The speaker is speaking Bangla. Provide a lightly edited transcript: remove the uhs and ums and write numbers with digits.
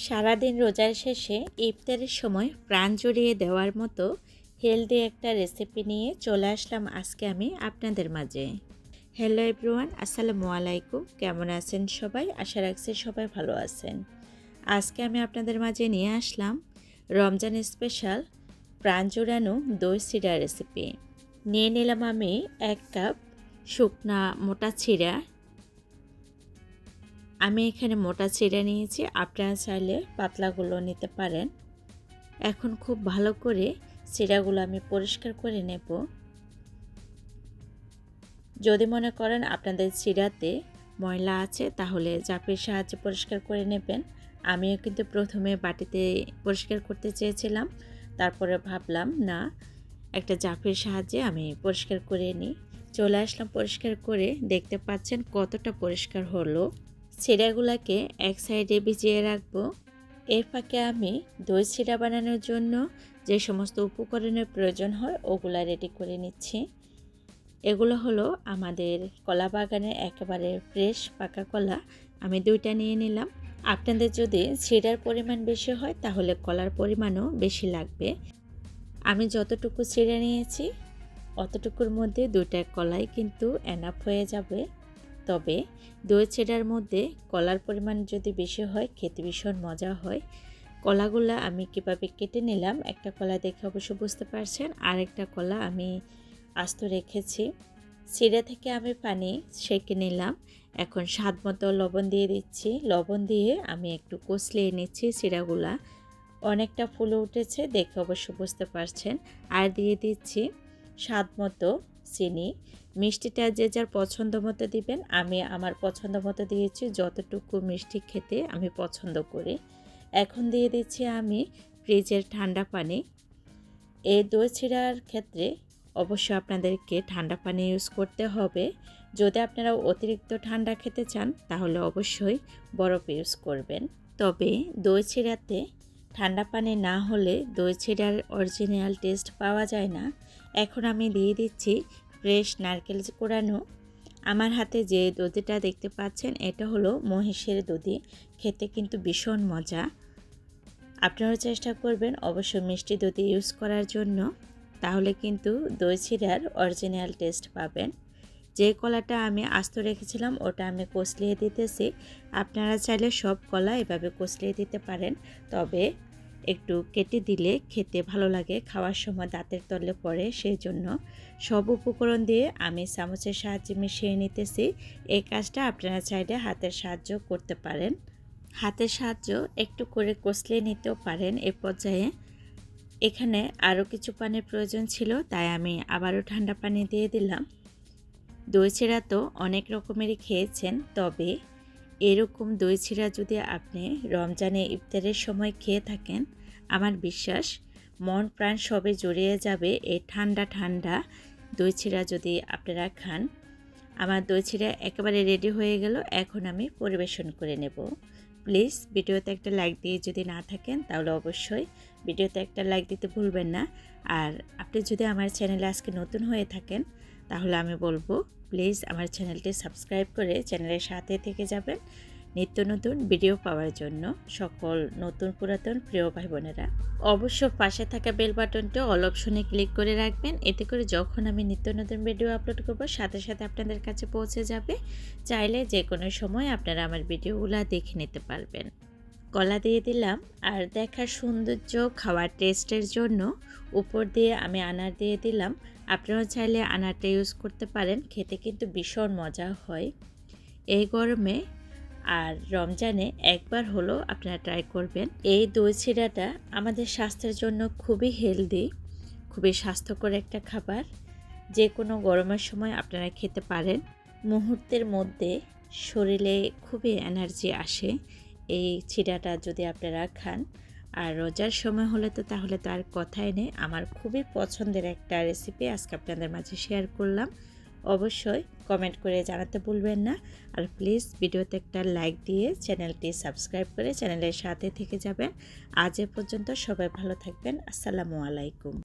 সারাদিন রোজার শেষে ইফতারের সময় প্রাণ জুড়িয়ে দেওয়ার মতো হেলদি একটা রেসিপি নিয়ে চলে আসলাম আজকে আমি আপনাদের মাঝে। হ্যালো এভরিওয়ান, আসসালামু আলাইকুম। কেমন আছেন সবাই? আশা রাখছি সবাই ভালো আছেন। আজকে আমি আপনাদের মাঝে নিয়ে আসলাম রমজান স্পেশাল প্রাণ জুড়ানো দই চিরা রেসিপি। নিয়ে নিলাম আমি 1 কাপ শুকনা মোটা চিরা। আমি এখানে মোটা চিড়া নিয়েছি, আপনারা চাইলে পাতলাগুলো নিতে পারেন। এখন খুব ভালো করে চিড়াগুলো আমি পরিষ্কার করে নেব। যদি মনে করেন আপনাদের চিড়াতে ময়লা আছে তাহলে জাপের সাহায্যে পরিষ্কার করে নেবেন। আমিও কিন্তু প্রথমে বাটিতে পরিষ্কার করতে চেয়েছিলাম, তারপরে ভাবলাম না, একটা জাপের সাহায্যে আমি পরিষ্কার করে নিই। চলে আসলাম পরিষ্কার করে, দেখতে পাচ্ছেন কতটা পরিষ্কার হলো। চিড়াগুলোকে এক সাইডে ভিজিয়ে রাখবো। এর ফাঁকে আমি দই চিড়া বানানোর জন্য যে সমস্ত উপকরণের প্রয়োজন হয় ওগুলা রেডি করে নিচ্ছি। এগুলো হলো আমাদের কলা বাগানের একেবারে ফ্রেশ পাকা কলা। আমি 2টা নিয়ে নিলাম। আপনাদের যদি চিড়ার পরিমাণ বেশি হয় তাহলে কলার পরিমাণও বেশি লাগবে। আমি যতটুকু চিড়া নিয়েছি অতটুকুর মধ্যে 2টা কলাই কিন্তু এনাফ হয়ে যাবে। তবে দই চিড়ার মধ্যে কলার পরিমাণ যদি বেশি হয় খেতে ভীষণ মজা হয়। কলাগুলা আমি কিভাবে কেটে নিলাম, একটা কলা দেখে অবশ্য বুঝতে পারছেন, আর একটা কলা আমি আস্ত রেখেছি। চিড়া থেকে আমি পানি সেঁকে নিলাম। এখন স্বাদ মতো লবণ দিয়ে দিচ্ছি। লবণ দিয়ে আমি একটু কষলিয়ে নিচ্ছি। চিড়াগুলা অনেকটা ফুলে উঠেছে দেখে অবশ্য বুঝতে পারছেন। আর দিয়ে দিচ্ছি স্বাদ মতো চিনি। মিষ্টিটা যে যার পছন্দ মতো দিবেন। আমি আমার পছন্দ মতো দিয়েছি, যতটুকু মিষ্টি খেতে আমি পছন্দ করি। এখন দিয়ে দিচ্ছি আমি ফ্রিজের ঠান্ডা পানি। এই দই চিড়ার ক্ষেত্রে অবশ্যই আপনাদেরকে ঠান্ডা পানি ইউজ করতে হবে। যদি আপনারা অতিরিক্ত ঠান্ডা খেতে চান তাহলে অবশ্যই বরফ ইউজ করবেন। তবে দই চিড়াতে ঠান্ডা পানি না হলে দই চিড়ার অরিজিনাল টেস্ট পাওয়া যায় না। এখন আমি দিয়ে দিচ্ছি ফ্রেশ নারকেল কোড়ানো। আমার হাতে যে দধিটা দেখতে পাচ্ছেন এটা হলো মহিষের দধি। খেতে কিন্তু ভীষণ মজা। আপনারা চেষ্টা করবেন অবশ্যই মিষ্টি দধি ইউজ করার জন্য, তাহলে কিন্তু দই চিড়ার অরিজিনাল টেস্ট পাবেন। যে কলাটা আমি আস্ত রেখেছিলাম ওটা আমি কষলিয়ে দিতেছি। আপনারা চাইলে সব কলা এভাবে কষলিয়ে দিতে পারেন, তবে একটু কেটে দিলে খেতে ভালো লাগে, খাওয়ার সময় দাঁতের তলে পড়ে, সেই জন্য সব উপকরণ দিয়ে আমি চামচের সাহায্যে মিশিয়ে নিতেছি। এই কাজটা আপনারা চাইলে হাতের সাহায্য করতে পারেন। হাতের সাহায্য একটু করে কষলিয়ে নিতেও পারেন। এ পর্যায়ে এখানে আরও কিছু পানির প্রয়োজন ছিল, তাই আমি আবারও ঠান্ডা পানি দিয়ে দিলাম। দই চিড়া তো অনেক রকমেরই খেয়েছেন, তবে এরকম দই চিড়া যদি আপনি রমজানে ইফতারের সময় খেয়ে থাকেন, আমার বিশ্বাস মন প্রাণ সবে জড়িয়ে যাবে এই ঠান্ডা ঠান্ডা দই চিড়া যদি আপনারা খান। আমার দই চিড়া একেবারে রেডি হয়ে গেল। এখন আমি পরিবেশন করে নেব। প্লিজ ভিডিওতে একটা লাইক দিয়ে যদি না থাকেন তাহলে অবশ্যই ভিডিওতে একটা লাইক দিতে ভুলবেন না। আর আপনি যদি আমার চ্যানেলে আজকে নতুন হয়ে থাকেন তাহলে আমি বলবো প্লিজ আমার চ্যানেলটি সাবস্ক্রাইব করে চ্যানেলের সাথে থেকে যাবেন নিত্য নতুন ভিডিও পাওয়ার জন্য। সকল নতুন পুরাতন প্রিয় ভাই বোনেরা অবশ্য পাশে থাকা বেল বাটনটা অল অপশনে ক্লিক করে রাখবেন। এতে করে যখন আমি নিত্য নতুন ভিডিও আপলোড করব সাথে সাথে আপনাদের কাছে পৌঁছে যাবে। চাইলে যে কোনো সময় আপনারা আমার ভিডিওগুলো দেখে নিতে পারবেন। কলা দিয়ে দিলাম, আর দেখার সৌন্দর্য খাওয়ার টেস্টের জন্য উপর দিয়ে আমি আনার দিয়ে দিলাম। আপনারা চাইলে আনারটা ইউজ করতে পারেন, খেতে কিন্তু ভীষণ মজা হয় এই গরমে। আর রমজানে একবার হলো আপনারা ট্রাই করবেন। এই দই চিড়াটা আমাদের স্বাস্থ্যের জন্য খুবই হেলদি, খুবই স্বাস্থ্যকর একটা খাবার। যে কোনো গরমের সময় আপনারা খেতে পারেন। মুহূর্তের মধ্যে শরীরে খুবই এনার্জি আসে এই চিড়াটা যদি আপনারা খান। আর রোজার সময় হলে তো তাহলে তো আর কথাই নেই। আমার খুবই পছন্দের একটা রেসিপি আজকে আপনাদের মাঝে শেয়ার করলাম। অবশ্যই কমেন্ট করে জানাতে ভুলবেন না। আর প্লিজ ভিডিওতে একটা লাইক দিয়ে চ্যানেলটি সাবস্ক্রাইব করে চ্যানেলের সাথে থেকে যাবেন। আজ এ পর্যন্ত সবাই ভালো থাকবেন। আসসালামু আলাইকুম।